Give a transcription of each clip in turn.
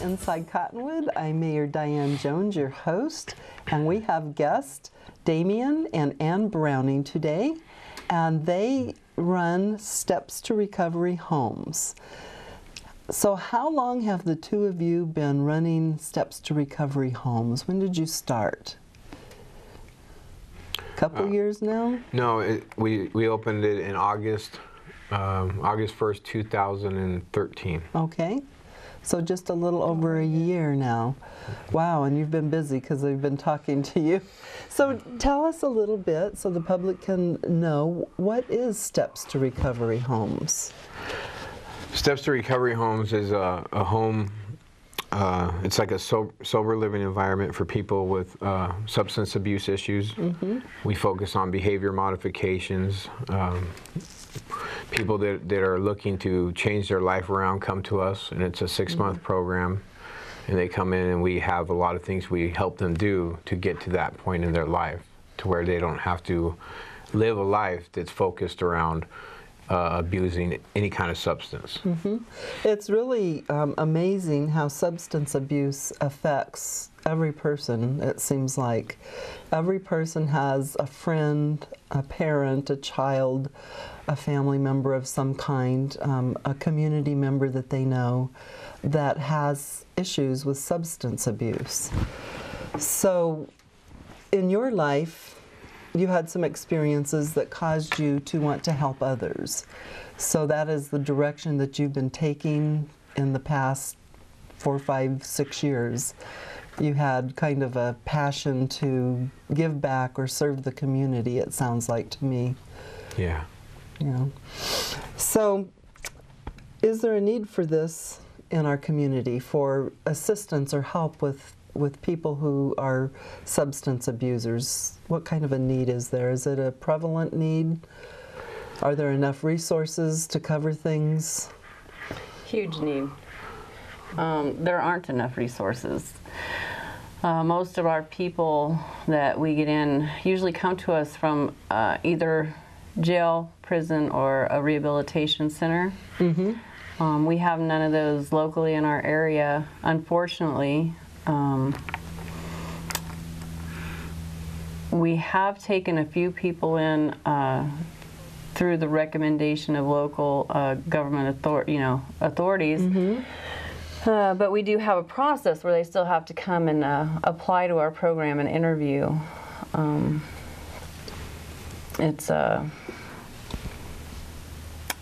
Inside Cottonwood. I'm Mayor Diane Joens, your host, and we have guests Damien and Ann Browning today, and they run Steps to Recovery Homes. So how long have the two of you been running Steps to Recovery Homes? When did you start? Couple years now? No, we opened it in August 1st, 2013. Okay. So just a little over a year now. Wow, and you've been busy because I've been talking to you. So tell us a little bit so the public can know, what is Steps to Recovery Homes? Steps to Recovery Homes is a home, it's like a sober living environment for people with substance abuse issues. Mm-hmm. We focus on behavior modifications. People that are looking to change their life around come to us, and it's a 6-month program, and they come in and we have a lot of things we help them do to get to that point in their life to where they don't have to live a life that's focused around abusing any kind of substance. Mm-hmm. It's really amazing how substance abuse affects every person, it seems like. Every person has a friend, a parent, a child, a family member of some kind, a community member that they know that has issues with substance abuse. So in your life, you had some experiences that caused you to want to help others. So that is the direction that you've been taking in the past 4, 5, 6 years. You had kind of a passion to give back or serve the community, it sounds like to me. Yeah. Yeah. So is there a need for this in our community, for assistance or help with people who are substance abusers? What kind of a need is there? Is it a prevalent need? Are there enough resources to cover things? Huge need. There aren't enough resources. Most of our people that we get in usually come to us from either jail, prison, or a rehabilitation center. Mm-hmm. We have none of those locally in our area, unfortunately. We have taken a few people in through the recommendation of local government authorities. Mm-hmm. But we do have a process where they still have to come and apply to our program and interview. It's a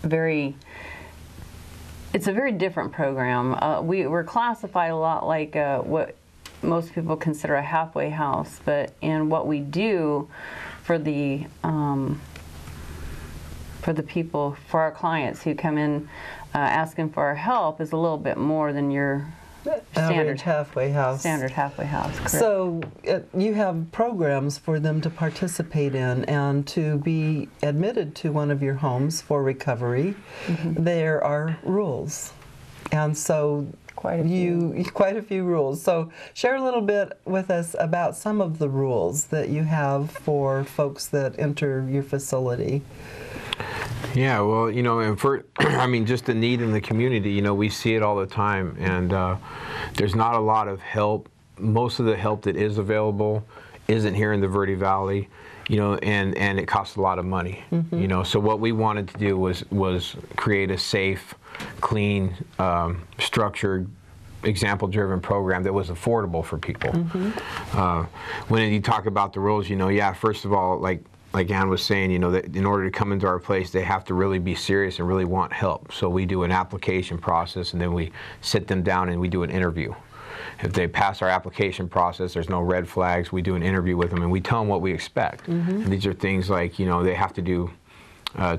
very different program. We're classified a lot like what most people consider a halfway house, but in what we do for the people, for our clients who come in asking for our help, is a little bit more than your standard halfway house. Standard halfway house. Correct. So you have programs for them to participate in and to be admitted to one of your homes for recovery. Mm-hmm. There are rules, and so quite a few rules. So share a little bit with us about some of the rules that you have for folks that enter your facility. Yeah, well, and I mean, just the need in the community, we see it all the time, and there's not a lot of help. Most of the help that is available isn't here in the Verde Valley, and it costs a lot of money, mm-hmm. So what we wanted to do was create a safe, clean, structured, example-driven program that was affordable for people. Mm-hmm. When you talk about the rules, first of all, like Ann was saying, that in order to come into our place, they have to really be serious and really want help. So we do an application process, and then we sit them down and we do an interview. If they pass our application process, there's no red flags, we do an interview with them and we tell them what we expect. Mm-hmm. And these are things like, they have to do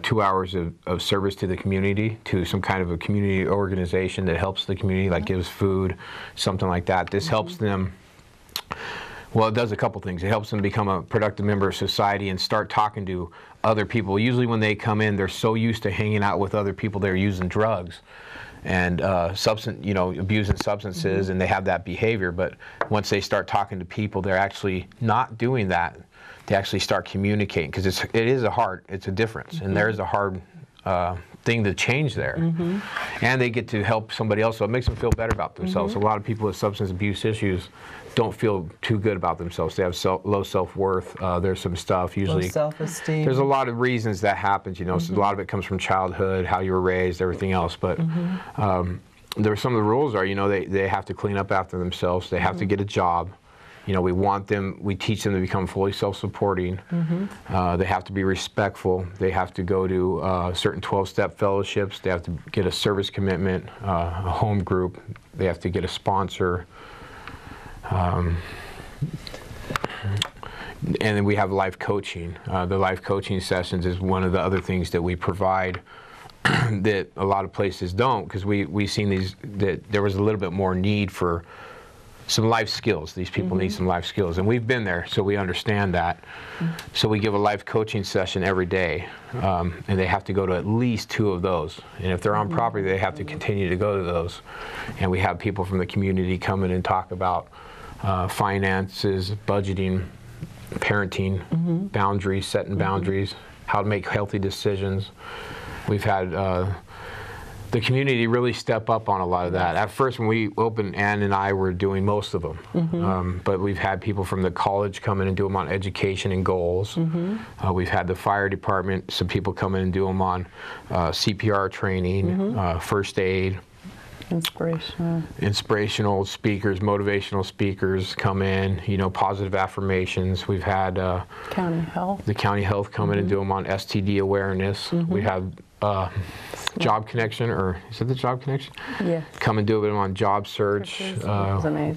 2 hours of service to the community, to some kind of a community organization that helps the community, like gives food, something like that. This mm-hmm. helps them. Well, it does a couple things. It helps them become a productive member of society and start talking to other people. Usually when they come in, they're so used to hanging out with other people that are using drugs and abusing substances, mm-hmm. and they have that behavior. But once they start talking to people, they're actually not doing that. They actually start communicating, because it's a difference, mm-hmm. and there's a hard thing to change there. And they get to help somebody else, so it makes them feel better about themselves. A lot of people with substance abuse issues don't feel too good about themselves. They have low self-worth. There's some stuff usually. Low self-esteem. There's a lot of reasons that happens, you know. So a lot of it comes from childhood, how you were raised, everything else. But there are some of the rules are, you know, they have to clean up after themselves. They have to get a job. You know, we teach them to become fully self-supporting. They have to be respectful. They have to go to certain 12-step fellowships. They have to get a service commitment, a home group. They have to get a sponsor. And then we have life coaching. The life coaching sessions is one of the other things that we provide that a lot of places don't, because we've seen that there was a little bit more need for some life skills. These people need some life skills, and we've been there, so we understand that. So we give a life coaching session every day, and they have to go to at least 2 of those. And if they're on property, they have to continue to go to those. And we have people from the community come in and talk about finances, budgeting, parenting, boundaries, setting boundaries, how to make healthy decisions. We've had the community really step up on a lot of that. At first, when we opened, Ann and I were doing most of them. But we've had people from the college come in and do them on education and goals. We've had the fire department, some people come in and do them on CPR training, first aid. Inspirational speakers, motivational speakers come in, you know, positive affirmations. We've had County Health. The county health come in and do them on STD awareness. We have Job Connection, or is it the Job Connection? Yeah. Come and do them on job search.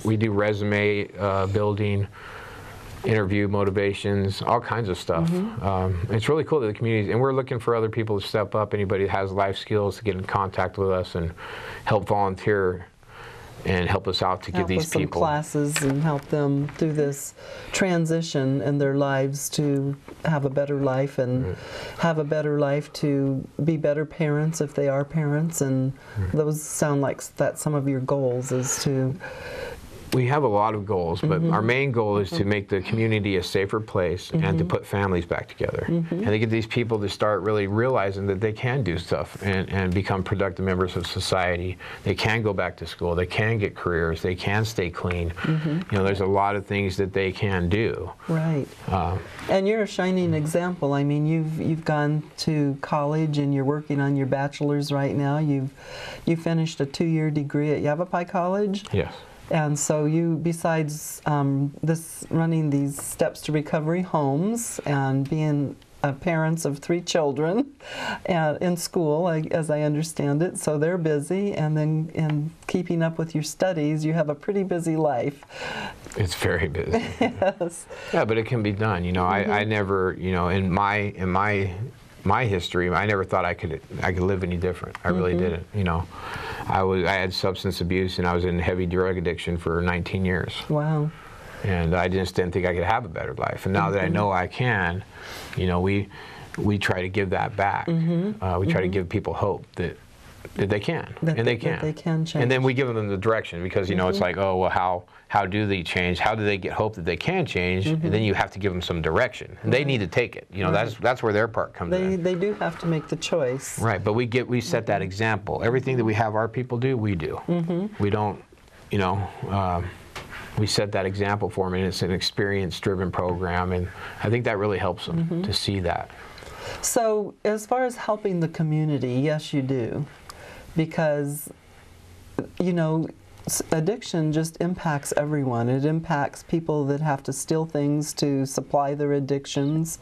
We do resume building, interview motivations, all kinds of stuff. It's really cool that the community, and we're looking for other people to step up. Anybody that has life skills to get in contact with us and help volunteer and help us out to give these people some classes and help them through this transition in their lives to have a better life and have a better life to be better parents if they are parents. And those sound like that's some of your goals, is to... We have a lot of goals, but our main goal is to make the community a safer place and to put families back together. And to get these people to start really realizing that they can do stuff and become productive members of society. They can go back to school. They can get careers. They can stay clean. You know, there's a lot of things that they can do. Right. And you're a shining example. I mean, you've gone to college and you're working on your bachelor's right now. You finished a 2-year degree at Yavapai College. Yes. And so you, besides running these Steps to Recovery homes and being parents of 3 children in school, as I understand it, so they're busy, and then in keeping up with your studies, you have a pretty busy life. It's very busy. Yes. Yeah, but it can be done. You know, I never, you know, in my history, I never thought I could live any different. I really didn't. You know, I had substance abuse and I was in heavy drug addiction for 19 years. Wow. And I just didn't think I could have a better life. And now that I know I can, you know, we try to give that back. We try to give people hope that they can, and they can. They can change. And then we give them the direction, because, you know, it's like, oh, well, how do they change? How do they get hope that they can change? And then you have to give them some direction. And they need to take it. You know, that's where their part comes in. They do have to make the choice. Right, but we set that example. Everything that we have our people do, we do. We don't, you know, we set that example for them, and it's an experience-driven program, and I think that really helps them to see that. So, as far as helping the community, yes, you do, because, you know, addiction just impacts everyone. It impacts people that have to steal things to supply their addictions.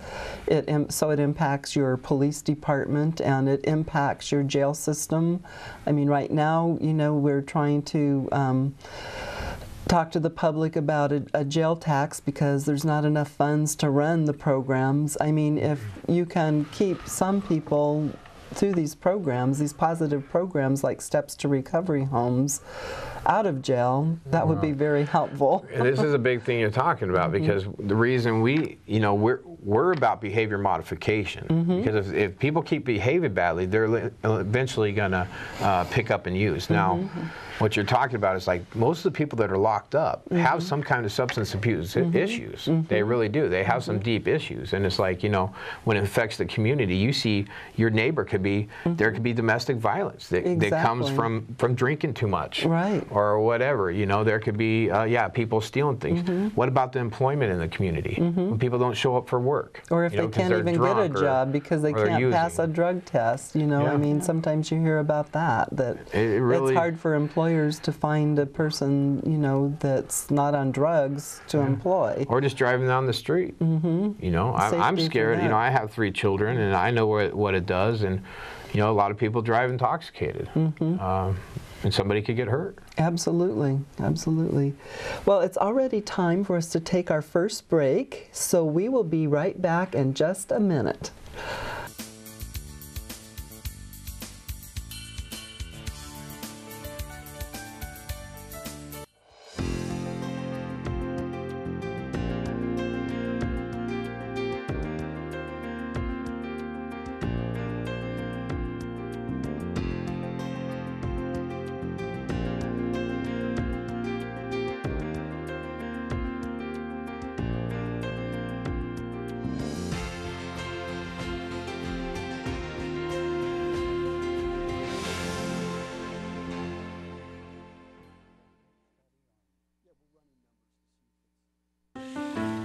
So it impacts your police department, and it impacts your jail system. I mean, right now, you know, we're trying to talk to the public about a jail tax because there's not enough funds to run the programs. I mean, if you can keep some people through these programs, these positive programs like Steps to Recovery homes, out of jail, that would be very helpful. And this is a big thing you're talking about, because the reason we, you know, we're about behavior modification, because if people keep behaving badly, they're eventually going to pick up and use. Now, what you're talking about is like most of the people that are locked up have some kind of substance abuse issues. They really do. They have some deep issues, and it's like, you know, when it affects the community, you see your neighbor could be there could be domestic violence that comes from drinking too much, right, or whatever. You know, there could be people stealing things. What about the employment in the community when people don't show up for work, or if they can't even get a job because they can't pass a drug test? You know, I mean, sometimes you hear about that it's hard for employers to find a person, you know, that's not on drugs to employ, or just driving down the street. You know, I'm scared. You know, I have 3 children, and I know what it does, and you know, a lot of people drive intoxicated, and somebody could get hurt. Absolutely, absolutely. Well, it's already time for us to take our first break, so we will be right back in just a minute.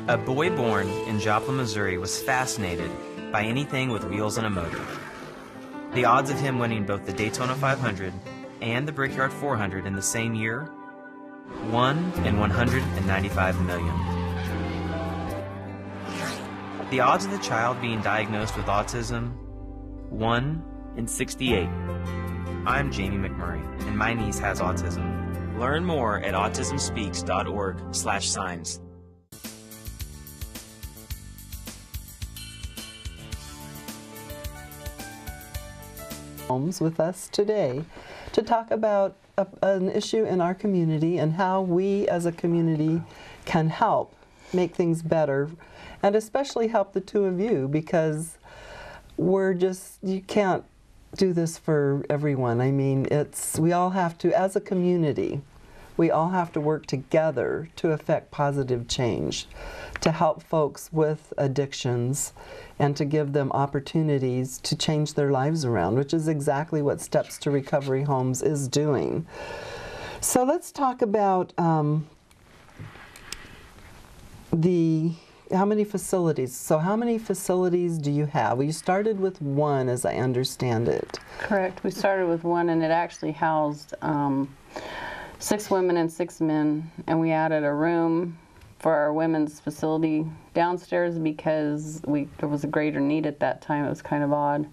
A boy born in Joplin, Missouri was fascinated by anything with wheels and a motor. The odds of him winning both the Daytona 500 and the Brickyard 400 in the same year? 1 in 195 million. The odds of the child being diagnosed with autism? 1 in 68. I'm Jamie McMurray, and my niece has autism. Learn more at autismspeaks.org/signs. With us today to talk about an issue in our community and how we as a community can help make things better, and especially help the two of you, because you can't do this for everyone. I mean, we all have to, as a community, we all have to work together to affect positive change, to help folks with addictions and to give them opportunities to change their lives around, which is exactly what Steps to Recovery Homes is doing. So let's talk about how many facilities. So how many facilities do you have? Well, you started with 1, as I understand it. Correct. We started with 1, and it actually housed 6 women and 6 men, and we added a room for our women's facility downstairs because there was a greater need at that time. It was kind of odd.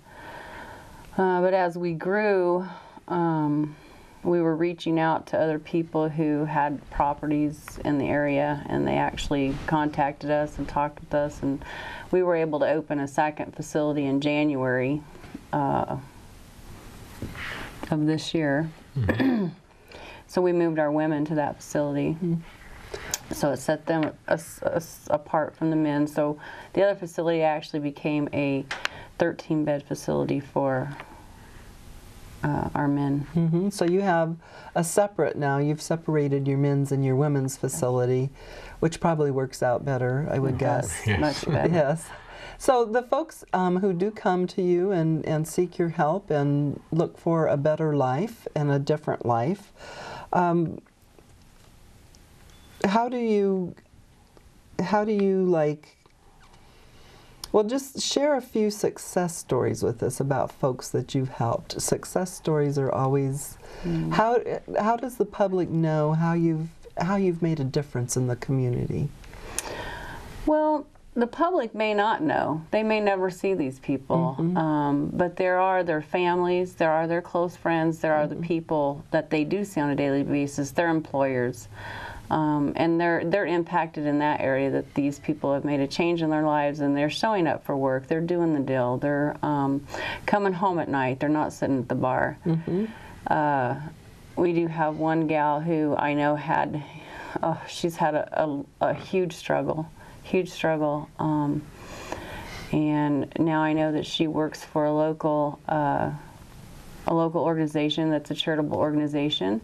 But as we grew, we were reaching out to other people who had properties in the area, and they actually contacted us and talked with us, and we were able to open a second facility in January of this year. So we moved our women to that facility. So it set them apart from the men. So the other facility actually became a 13-bed facility for our men. So you have a separate now. You've separated your men's and your women's facility, which probably works out better, I would guess. Yes. Much better. Yes. So the folks who do come to you and seek your help and look for a better life and a different life, how do you well, just share a few success stories with us about folks that you've helped. Success stories are always, how does the public know how you've made a difference in the community? Well, the public may not know. They may never see these people. But there are their families, there are their close friends, there are the people that they do see on a daily basis, their employers. And they're impacted in that area, that these people have made a change in their lives and they're showing up for work, they're doing the deal, they're coming home at night, they're not sitting at the bar. We do have one gal who I know she's had a huge struggle huge struggle. And now I know that she works for a local organization that's a charitable organization.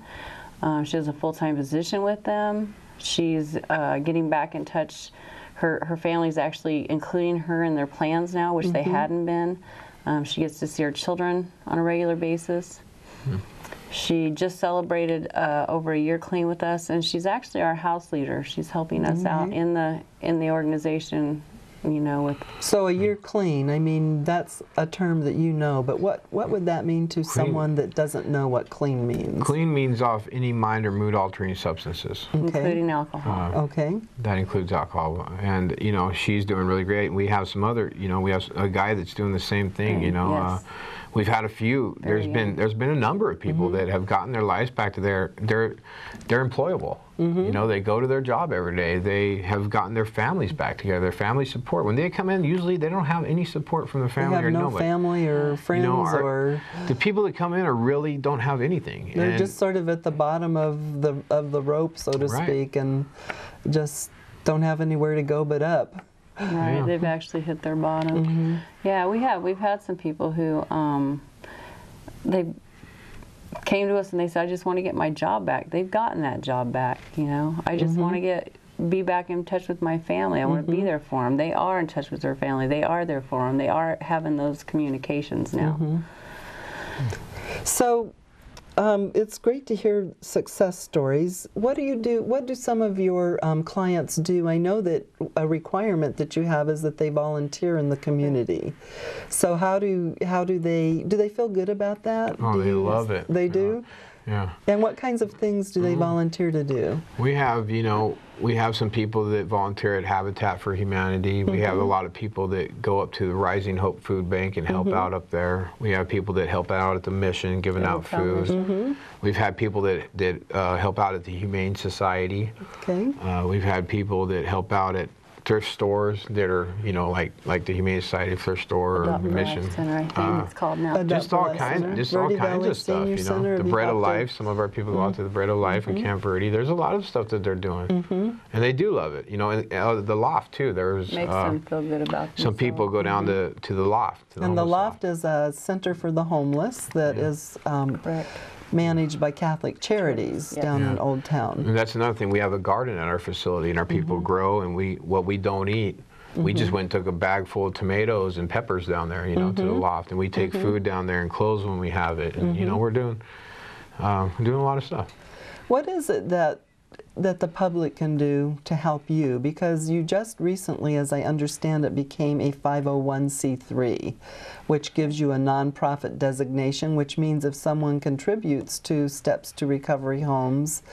She has a full-time position with them. She's getting back in touch. Her family's actually including her in their plans now, which they hadn't been. She gets to see her children on a regular basis. She just celebrated over a year clean with us, and she's actually our house leader. She's helping us out in the organization, you know, with. So a year clean, I mean, that's a term that you know, but what would that mean to someone that doesn't know what clean means? Clean means off any mind or mood altering substances. Including alcohol. Okay. That includes alcohol. And, you know, she's doing really great. We have some other, you know, we have a guy that's doing the same thing, you know. Yes. We've had a few. There's been a number of people that have gotten their lives back to they're employable. You know, they go to their job every day. They have gotten their families back together, their family support. When they come in, usually they don't have any support from the family or They have no nobody. family or friends, you know, or the people that come in really don't have anything. they're just sort of at the bottom of the rope, so to speak, and just don't have anywhere to go but up. Right, they've actually hit their bottom. Yeah, we've had some people who they came to us and they said, I just want to get my job back. They've gotten that job back, you know. I just want to be back in touch with my family. I want to be there for them. They are in touch with their family. They are there for them. They are having those communications now. So it's great to hear success stories. What do you do? What do some of your clients do? I know that a requirement that you have is that they volunteer in the community. So how do they feel good about that? Oh, they love it. They do? Yeah. And what kinds of things do they volunteer to do? We have, you know, we have some people that volunteer at Habitat for Humanity. We have a lot of people that go up to the Rising Hope Food Bank and help out up there. We have people that help out at the mission, giving out food. We've had people that help out at the Humane Society. Okay. We've had people that help out at thrift stores that are, you know, like the Humane Society thrift store or Adoptive Mission. Life Center, I think it's called now. Just all kinds of stuff, you know. The Bread of Life. Some of our people go out to the Bread of Life in Camp Verde. There's a lot of stuff that they're doing, and they do love it. You know, and the Loft too. There's makes them feel good about themselves. some people go down to the Loft. And the Loft is a center for the homeless that is managed by Catholic Charities down in Old Town. And that's another thing. We have a garden at our facility, and our people grow, and what we don't eat. We just went and took a bag full of tomatoes and peppers down there, you know, to the Loft, and we take food down there and clothes when we have it, and you know, we're doing a lot of stuff. What is it that the public can do to help you? Because you just recently, as I understand it, became a 501c3, which gives you a nonprofit designation, which means if someone contributes to Steps to Recovery Homes,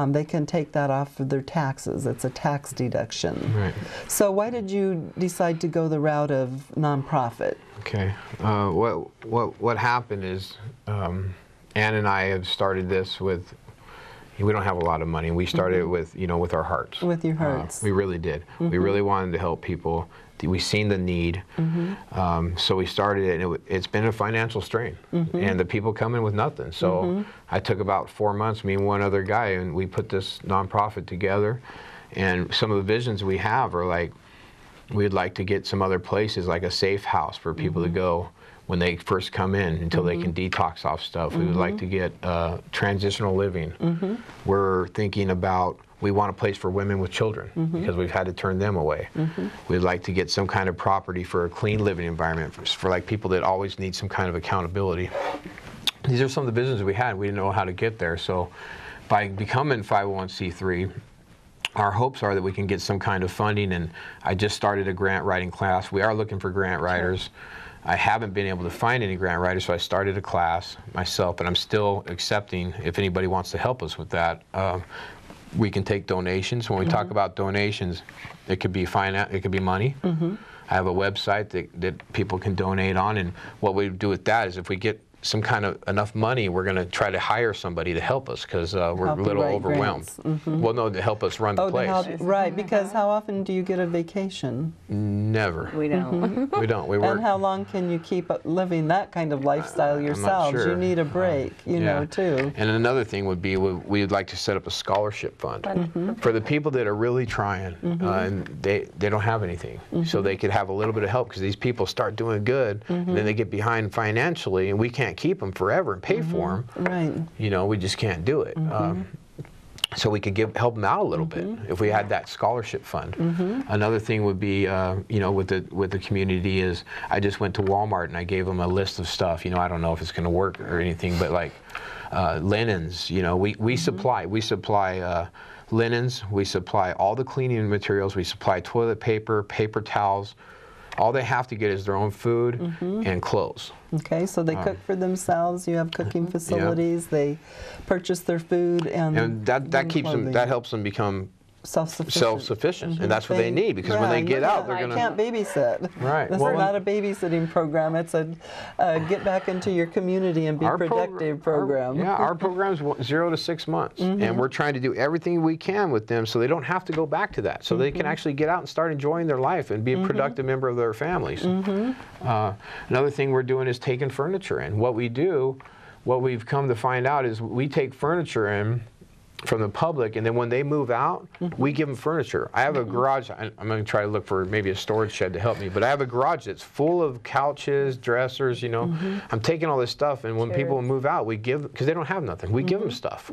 they can take that off of their taxes. It's a tax deduction. Right. So why did you decide to go the route of nonprofit? Okay. What happened is Ann and I have started this with. We don't have a lot of money. We started with, you know, with our hearts. With your hearts. We really did. We really wanted to help people. We seen the need, so we started it, and it's been a financial strain, and the people come in with nothing. So I took about 4 months, me and one other guy, and we put this nonprofit together. And some of the visions we have are like, we'd like to get some other places, like a safe house for people to go when they first come in until they can detox off stuff. We would like to get transitional living. We're thinking about, we want a place for women with children because we've had to turn them away. We'd like to get some kind of property for a clean living environment for like people that always need some kind of accountability. These are some of the visions we had. We didn't know how to get there. So by becoming 501c3, our hopes are that we can get some kind of funding, and I just started a grant writing class. We are looking for grant writers. I haven't been able to find any grant writers, so I started a class myself, but I'm still accepting if anybody wants to help us with that. We can take donations. When we talk about donations, it could be finance, it could be money. I have a website that people can donate on, and what we do with that is if we get some kind of enough money, we're going to try to hire somebody to help us because we're a little overwhelmed. Well, no, to help us run the place. Right, because how often do you get a vacation? Never. We don't. We don't. We work. And how long can you keep living that kind of lifestyle yourselves? Sure. You need a break, you know, too. And another thing would be we'd like to set up a scholarship fund for the people that are really trying, and they don't have anything, so they could have a little bit of help because these people start doing good, and then they get behind financially, and we can't keep them forever and pay for them. Right. You know, we just can't do it. So we could help them out a little bit if we had that scholarship fund. Another thing would be, you know, with the community is I just went to Walmart and I gave them a list of stuff. You know, I don't know if it's going to work or anything, but like linens. You know, we supply linens. We supply all the cleaning materials. We supply toilet paper, paper towels. All they have to get is their own food and clothes. Okay, so they cook for themselves. You have cooking facilities. They purchase their food and that keeps them. That helps them become self-sufficient, and that's what they need because when they get out, they're going to... I can't babysit. Right. This is not a babysitting program. It's a get back into your community and be productive program. Our program's 0 to 6 months, and we're trying to do everything we can with them so they don't have to go back to that, so they can actually get out and start enjoying their life and be a productive member of their families. Another thing we're doing is taking furniture in. What we've come to find out is we take furniture in from the public, and then when they move out, we give them furniture. I have a garage. I'm going to try to look for maybe a storage shed to help me, but I have a garage that's full of couches, dressers, you know. I'm taking all this stuff, and when people move out, we give, because they don't have nothing, we give them stuff.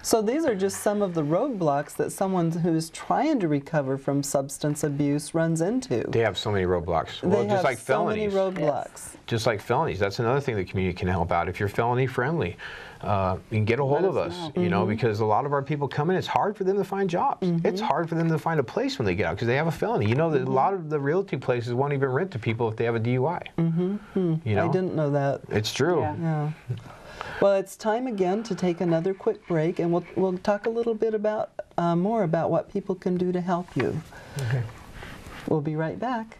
So these are just some of the roadblocks that someone who's trying to recover from substance abuse runs into. They have so many roadblocks. Well, just like felonies. So many roadblocks. Just like felonies. That's another thing the community can help out. If you're felony friendly, you can get a hold of us, you know, because a lot of our people come in, it's hard for them to find jobs. It's hard for them to find a place when they get out because they have a felony. You know, that a lot of the realty places won't even rent to people if they have a DUI. You know? I didn't know that. It's true. Yeah. Well, it's time again to take another quick break, and we'll talk a little bit about more about what people can do to help you. Okay. We'll be right back.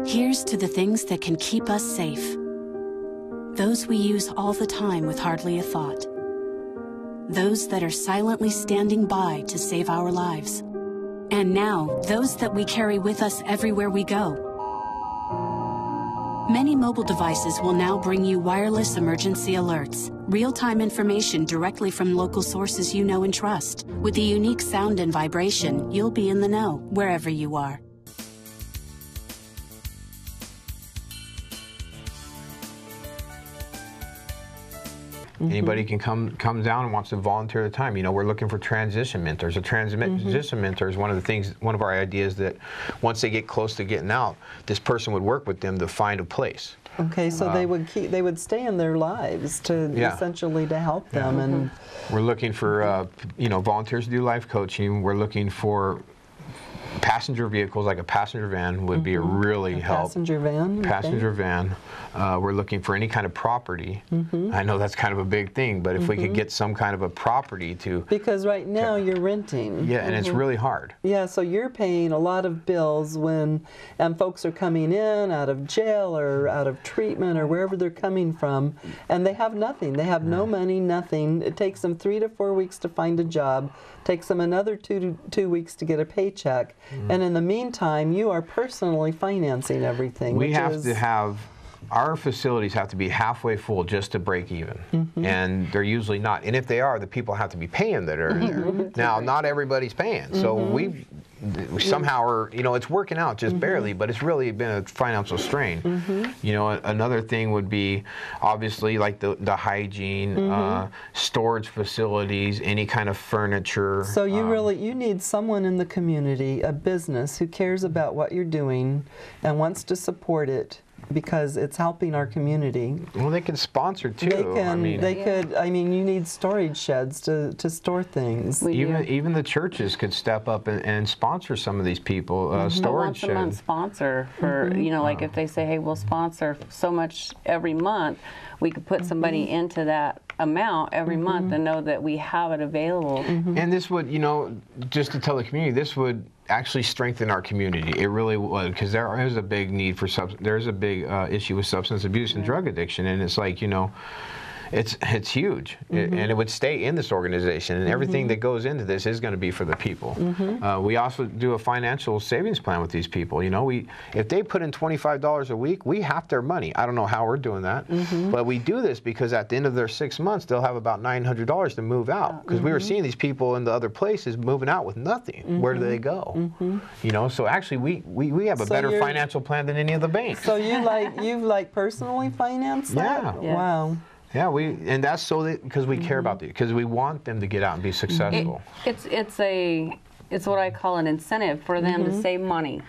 Here's to the things that can keep us safe. Those we use all the time with hardly a thought. Those that are silently standing by to save our lives. And now, those that we carry with us everywhere we go. Many mobile devices will now bring you wireless emergency alerts, real-time information directly from local sources you know and trust. With the unique sound and vibration, you'll be in the know, wherever you are. Anybody can come down and wants to volunteer the time. You know, we're looking for transition mentors. A transition mentor is one of our ideas that once they get close to getting out, this person would work with them to find a place. Okay, so they would stay in their lives to essentially to help them. And we're looking for you know, volunteers to do life coaching. We're looking for passenger vehicles, like a passenger van would be a really help. Passenger van? Passenger van. We're looking for any kind of property. I know that's kind of a big thing, but if we could get some kind of a property to... Because right now you're renting. Yeah, and it's really hard. Yeah, so you're paying a lot of bills and folks are coming in out of jail or out of treatment or wherever they're coming from, and they have nothing. They have no money, nothing. It takes them 3 to 4 weeks to find a job. Takes them another two weeks to get a paycheck. And in the meantime, you are personally financing everything. We have to have, our facilities have to be halfway full just to break even. And they're usually not. And if they are, the people have to be paying that are in there. Now, not everybody's paying. So somehow are, you know, it's working out just barely, but it's really been a financial strain. You know, another thing would be obviously like the hygiene, storage facilities, any kind of furniture. So you need someone in the community, a business who cares about what you're doing and wants to support it, because it's helping our community. Well, they can sponsor too. They could. I mean, you need storage sheds to store things. Even the churches could step up and sponsor some of these people. Storage sheds. A month sponsor for you know, like if they say, hey, we'll sponsor so much every month, we could put somebody into that amount every month and know that we have it available. And this would, you know, just to tell the community, this would actually strengthen our community. It really would, because there is a big need for there's a big issue with substance abuse and drug addiction, and it's like, you know, it's huge, and it would stay in this organization, and everything that goes into this is going to be for the people. We also do a financial savings plan with these people. You know, if they put in $25 a week, we half their money. I don't know how we're doing that, but we do this because at the end of their 6 months, they'll have about $900 to move out, because we were seeing these people in the other places moving out with nothing. Where do they go? You know, so actually we have a better financial plan than any of the banks. So you've personally financed that? Yeah. Wow. Yeah, and that's because we care about these, because we want them to get out and be successful. It's what I call an incentive for them to save money.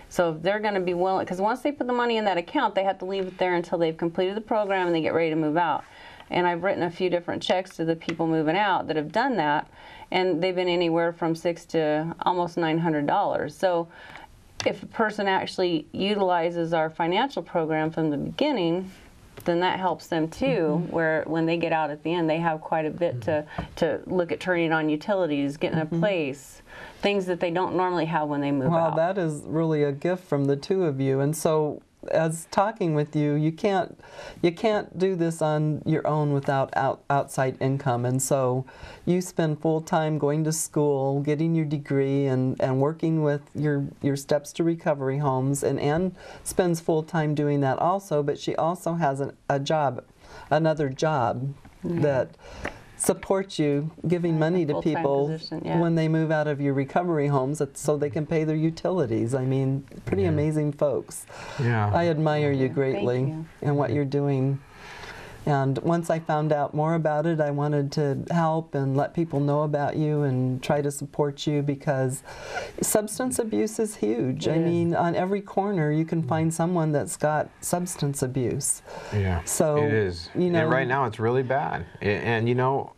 So if they're going to be willing, because once they put the money in that account, they have to leave it there until they've completed the program and they get ready to move out. And I've written a few different checks to the people moving out that have done that, and they've been anywhere from $600 to almost $900. So if a person actually utilizes our financial program from the beginning, then that helps them too, where when they get out at the end, they have quite a bit to look at turning on utilities, getting a place, things that they don't normally have when they move out. Well, that is really a gift from the two of you. And so, as talking with you, you can't do this on your own without outside income. And so you spend full time going to school, getting your degree, and working with your Steps to Recovery homes. And Ann spends full time doing that also, but she also has another job that supports you, giving money to people when they move out of your recovery homes so they can pay their utilities. I mean, pretty amazing folks. Yeah. I admire you greatly and what you're doing. And once I found out more about it, I wanted to help and let people know about you and try to support you, because substance abuse is huge. I mean, on every corner you can find someone that's got substance abuse. Yeah, so it is. You know, and right now it's really bad. And you know,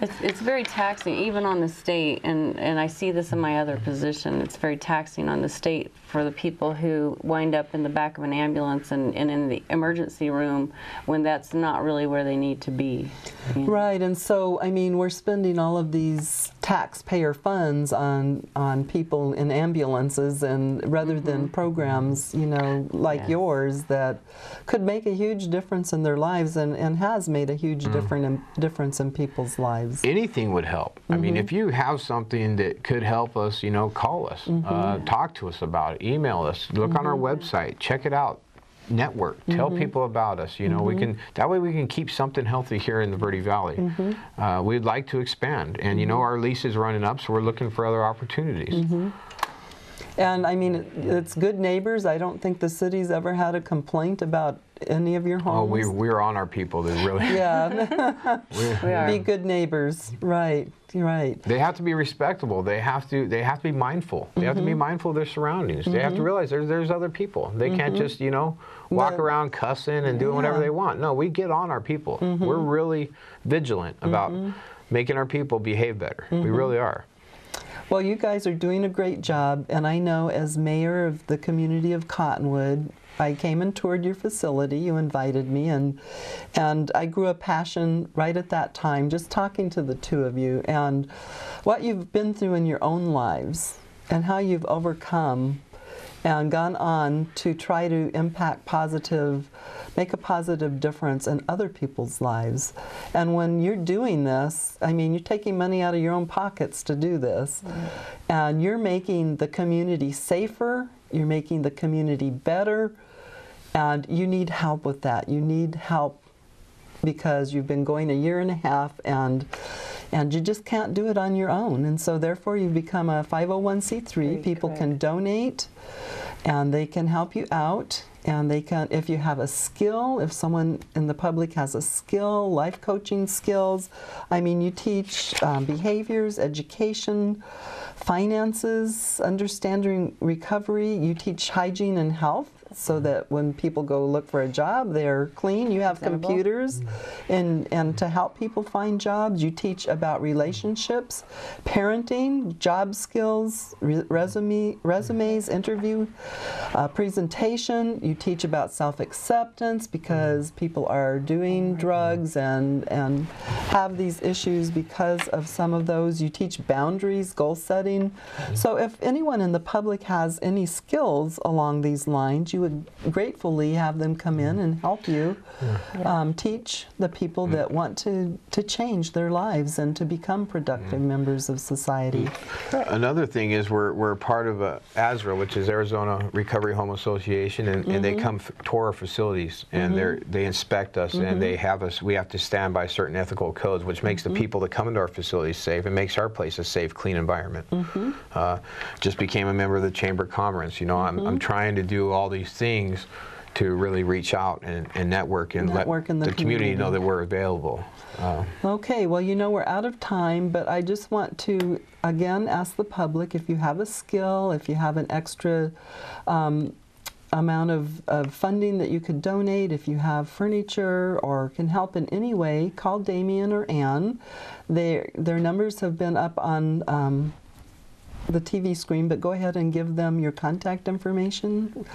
it's very taxing, even on the state, and I see this in my other position. It's very taxing on the state for the people who wind up in the back of an ambulance and in the emergency room when that's not really where they need to be. You know? Right, and so, I mean, we're spending all of these taxpayer funds on people in ambulances, and rather than programs, you know, like yours that could make a huge difference in their lives and has made a huge difference in people's lives. Anything would help. I mean, if you have something that could help us, you know, call us, talk to us about it, email us, look on our website, check it out, network, tell people about us. You know, that way we can keep something healthy here in the Verde Valley. We'd like to expand, and you know, our lease is running up, so we're looking for other opportunities. And I mean, it's good neighbors. I don't think the city's ever had a complaint about any of your homes. Oh, we're on our people. They really. Yeah. We are. Be good neighbors. Right. Right. They have to be respectable. They have to be mindful. They have to be mindful of their surroundings. They have to realize there's other people. They can't just, you know, walk around cussing and doing whatever they want. No, we get on our people. We're really vigilant about making our people behave better. We really are. Well, you guys are doing a great job, and I know as mayor of the community of Cottonwood, I came and toured your facility. You invited me, and I grew a passion right at that time just talking to the two of you and what you've been through in your own lives and how you've overcome and gone on to try to make a positive difference in other people's lives. And when you're doing this, I mean, you're taking money out of your own pockets to do this, and you're making the community safer, you're making the community better, and you need help with that. You need help because you've been going a year and a half, and And you just can't do it on your own. And so therefore you become a 501c3. People can donate and they can help you out. And they can, if you have a skill, if someone in the public has a skill, life coaching skills, I mean, you teach behaviors, education, finances, understanding recovery, you teach hygiene and health, so that when people go look for a job, they're clean. You have computers and to help people find jobs. You teach about relationships, parenting, job skills, resumes, interview, presentation. You teach about self-acceptance because people are doing drugs and have these issues because of some of those. You teach boundaries, goal setting. So if anyone in the public has any skills along these lines, you would gratefully have them come in and help you teach the people that want to change their lives and to become productive members of society. Another thing is we're part of ASRA, which is Arizona Recovery Home Association, and they come to our facilities and they inspect us and they have us. We have to stand by certain ethical codes, which makes the people that come into our facilities safe and makes our place a safe, clean environment. Just became a member of the Chamber of Commerce. You know, I'm trying to do all these things to really reach out and network and let the community know that we're available. Okay, well, you know, we're out of time, but I just want to again ask the public, if you have a skill, if you have an extra amount of funding that you could donate, if you have furniture or can help in any way, call Damien or Ann. Their numbers have been up on the TV screen, but go ahead and give them your contact information,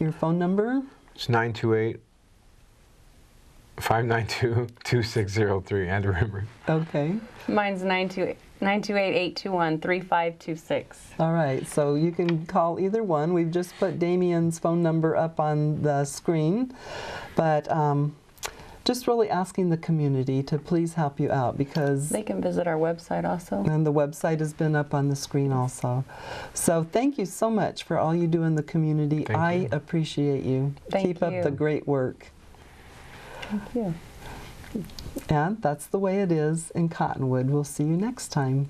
your phone number. It's 928-592-2603, and remember. Okay. Mine's 928-821-3526. All right, so you can call either one. We've just put Damien's phone number up on the screen, but just really asking the community to please help you out, because they can visit our website also. And the website has been up on the screen also. So thank you so much for all you do in the community. I appreciate you. Keep up the great work. Thank you. And that's the way it is in Cottonwood. We'll see you next time.